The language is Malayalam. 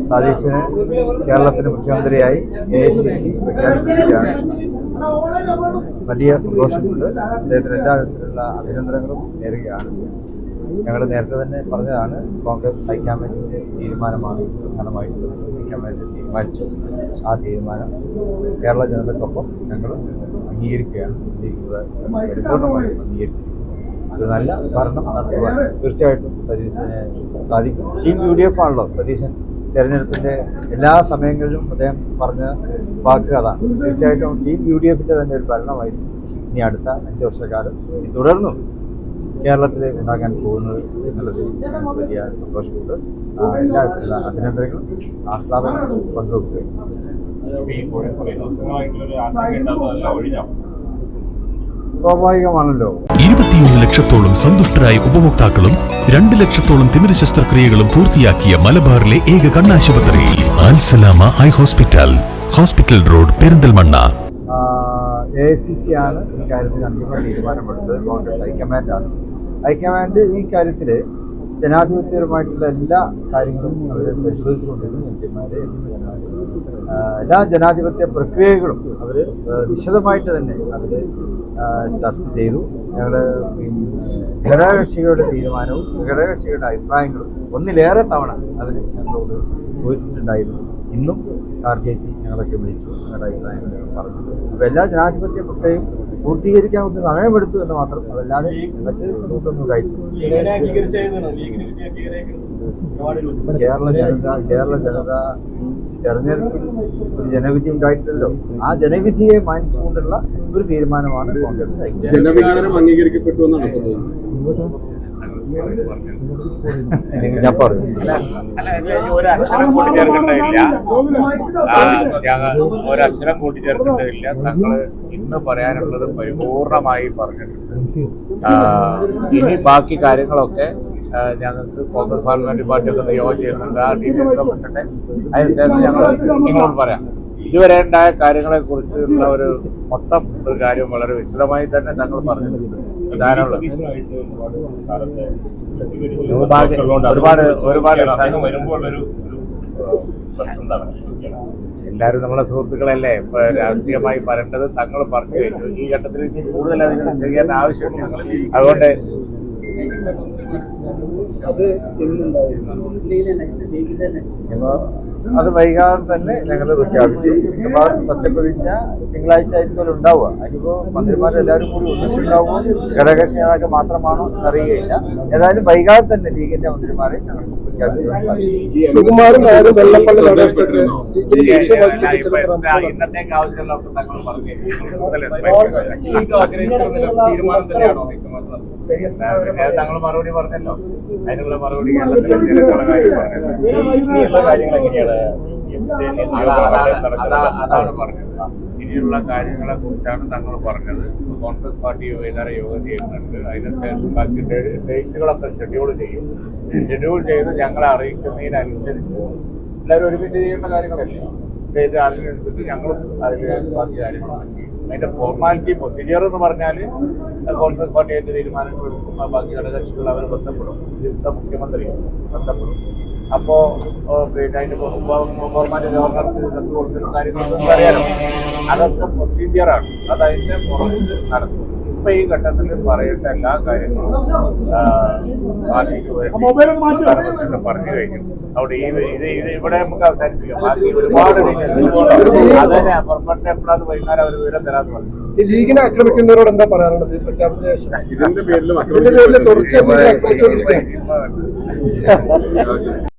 സതീശന് കേരളത്തിന് മുഖ്യമന്ത്രിയായി AICC പ്രഖ്യാപിച്ചിരിക്കുകയാണ്. വലിയ സന്തോഷമുണ്ട്. അദ്ദേഹത്തിന് എല്ലാ വിധത്തിലുള്ള അഭിനന്ദനങ്ങളും നേരുകയാണ്. ഞങ്ങൾ നേരത്തെ തന്നെ പറഞ്ഞതാണ്, കോൺഗ്രസ് ഹൈക്കമാൻഡിൻ്റെ തീരുമാനമാണ് പ്രധാനമായിട്ടുള്ളത്. ഹൈക്കമാൻഡ് തീരുമാനിച്ചു. ആ തീരുമാനം കേരള ജനതയ്ക്കൊപ്പം ഞങ്ങൾ അംഗീകരിക്കുകയാണ്. പരിപൂർണമായും അംഗീകരിച്ചിരിക്കുന്നു. ഒരു നല്ല ഭരണം നടത്തുവാൻ തീർച്ചയായിട്ടും സതീശന് സാധിക്കും. ടീം UDF ആണല്ലോ സതീശൻ തെരഞ്ഞെടുപ്പിൻ്റെ എല്ലാ സമയങ്ങളിലും അദ്ദേഹം പറഞ്ഞ വാക്ക് അതാണ്. തീർച്ചയായിട്ടും ടീം UDFിൻ്റെ തന്നെ ഒരു ഭരണമായിരിക്കും ഇനി അടുത്ത 5 വർഷക്കാലം ഇനി തുടർന്നും കേരളത്തിൽ ഉണ്ടാകാൻ പോകുന്നത് എന്നുള്ളതിൽ വലിയ സന്തോഷമുണ്ട്. എല്ലാവിധത്തിലുള്ള അഭിനന്ദനങ്ങളും ആഹ്ലാദങ്ങളും പങ്കുവെക്കുകയും സ്വാഭാവികമാണല്ലോ. 21 ലക്ഷത്തോളം സന്തുഷ്ടരായ ഉപഭോക്താക്കളും 2 ലക്ഷത്തോളം തിമിര ശസ്ത്രക്രിയകളും പൂർത്തിയാക്കിയ മലബാറിലെ ഏക കണ്ണാശുപത്രി Al Salama high hospital, hospital road, Perinthalmanna. AICC ആണ് ഈ കാര്യത്തിൽ അന്തിമ തീരുമാനമെടുത്തത്. കോൺഗ്രസ് ഹൈക്കമാൻഡാണ്. ഹൈക്കമാൻഡ് ഈ കാര്യത്തിൽ ജനാധിപത്യപരമായിട്ടുള്ള എല്ലാ കാര്യങ്ങളും അവർ പരിശോധിച്ചുകൊണ്ടിരുന്നു. എംപിമാരെ എല്ലാ ജനാധിപത്യ പ്രക്രിയകളും അവർ വിശദമായിട്ട് തന്നെ അവർ ചർച്ച ചെയ്തു. ഞങ്ങൾ ഘടകകക്ഷികളുടെ തീരുമാനവും ഘടകകക്ഷികളുടെ അഭിപ്രായങ്ങളും ഒന്നിലേറെ തവണ അവർ ഞങ്ങളോട് ചോദിച്ചിട്ടുണ്ടായിരുന്നു. ഇന്നും ടാർഗറ്റ് ഞങ്ങളൊക്കെ വിളിച്ചു, ഞങ്ങളുടെ അഭിപ്രായങ്ങൾ പറഞ്ഞു. അപ്പോൾ എല്ലാ ജനാധിപത്യ പ്രക്രിയയും പൂർത്തീകരിക്കാൻ കുറച്ച് സമയമെടുത്തു എന്ന് മാത്രം. അതല്ലാതെ മറ്റ് ഒന്നും കഴിച്ചു. കേരള ജനത തെരഞ്ഞെടുപ്പിൽ ഒരു ജനവിധി ഉണ്ടായിട്ടല്ലോ. ആ ജനവിധിയെ മാനിച്ചുകൊണ്ടുള്ള ഒരു തീരുമാനമാണ് കോൺഗ്രസ്. ജനവികാരം അംഗീകരിക്കപ്പെട്ടു എന്നാണ് ഞാൻ പറഞ്ഞു. ഒരക്ഷരം കൂട്ടിച്ചേർക്കേണ്ടതില്ല, ഒരക്ഷരം കൂട്ടിച്ചേർക്കേണ്ടതില്ല. തങ്ങള് ഇന്ന് പറയാനുള്ളത് പരിപൂർണമായി പറഞ്ഞിട്ടുണ്ട്. ഇനി ബാക്കി കാര്യങ്ങളൊക്കെ ഞങ്ങൾക്ക് കോൺഗ്രസ് പാർലമെന്റ് പാർട്ടിയൊക്കെ യോഗം ചെയ്യുന്നുണ്ട്. ആ ഡീറ്റെയിൽസ് കിട്ടട്ടെ, അതിനുശേഷം ഞങ്ങൾ നിങ്ങളോട് പറയാം. ഇതുവരെ ഉണ്ടായ കാര്യങ്ങളെ കുറിച്ചുള്ള ഒരു മൊത്തം ഒരു കാര്യം വളരെ വിശദമായി തന്നെ തങ്ങൾ പറഞ്ഞിട്ടുണ്ട്. എല്ലാവരും നമ്മളെ സുഹൃത്തുക്കളല്ലേ. ഇപ്പൊ രാഷ്ട്രീയമായി പറയേണ്ടത് തങ്ങൾ പറഞ്ഞു കഴിഞ്ഞു. ഈ ഘട്ടത്തിൽ കൂടുതൽ അതിന് ചെയ്യാൻ ആവശ്യമില്ല. അതുകൊണ്ട് അത് വൈകാതെ തന്നെ ഞങ്ങൾ പ്രഖ്യാപിച്ചു. സത്യപ്രതിജ്ഞ തിങ്കളാഴ്ച ആയിരിക്കും ഉണ്ടാവുക. അതിനിപ്പോൾ മന്ത്രിമാരെല്ലാവരും കൂടി ഒന്നിച്ചുണ്ടാവുമോ ഘടകകക്ഷി നേതാക്കൾ മാത്രമാണോ എന്നറിയുകയില്ല. ഏതായാലും വൈകാതെ തന്നെ ലീഗിന്റെ മന്ത്രിമാരെ ഞങ്ങൾ ഇന്നത്തേക്ക് ആവശ്യമുള്ളവർക്ക് തങ്ങൾ പറഞ്ഞു. തങ്ങൾ മറുപടി പറഞ്ഞല്ലോ. അതിനുള്ള മറുപടി അതാണ് പറഞ്ഞത്. ഇനിയുള്ള കാര്യങ്ങളെ കുറിച്ചാണ് തങ്ങൾ പറഞ്ഞത്. കോൺഗ്രസ് പാർട്ടി വൈകുന്നേരം യോഗം ചെയ്യുന്നുണ്ട്. അതിനുശേഷം ബാക്കി ഡേറ്റുകളൊക്കെ ഷെഡ്യൂൾ ചെയ്യും. ഷെഡ്യൂൾ ചെയ്ത് ഞങ്ങളെ അറിയിക്കുന്നതിനനുസരിച്ച് എല്ലാവരും ഒരുമിച്ച് ചെയ്യേണ്ട കാര്യങ്ങളല്ലേ. ഡേറ്റ് അതിനനുസരിച്ച് ഞങ്ങളും അതിൽ ബാക്കി കാര്യങ്ങളാണ്. അതിന്റെ ഫോർമാലിറ്റി പ്രൊസീജിയർ എന്ന് പറഞ്ഞാൽ കോൺഗ്രസ് പാർട്ടി അതിന്റെ തീരുമാനങ്ങൾ എടുക്കുന്ന ബാക്കി ഘടകകക്ഷികൾ അവർ ബന്ധപ്പെടും. നിയുക്ത മുഖ്യമന്ത്രി ബന്ധപ്പെടും. അപ്പോ പിന്നെ അതിന്റെ ഫോർമാലിറ്റി ഗവർണർക്ക് കൊടുക്കുന്ന കാര്യങ്ങളൊന്നും അറിയാലോ. അതൊക്കെ പ്രൊസീജിയറാണ്. അതതിന്റെ പുറത്ത് നടത്തും. ഇപ്പൊ ഈ ഘട്ടത്തിൽ പറയേണ്ട എല്ലാ കാര്യങ്ങളും പാർട്ടിക്ക് വേണ്ടി പറഞ്ഞു കഴിഞ്ഞു. അവിടെ ഇത് ഇവിടെ നമുക്ക് അവസാനിപ്പിക്കാം. ബാക്കി ഒരുപാട് അതന്നെ പുറപ്പെട്ട എപ്പോഴത് വൈകുന്നേരം അവർ വിവരം തരാന്ന് പറഞ്ഞു. ലീഗിനെ ആക്രമിക്കുന്നവരോട് എന്താ പറയാനുള്ളത്? ഇതിന്റെ പേരിലും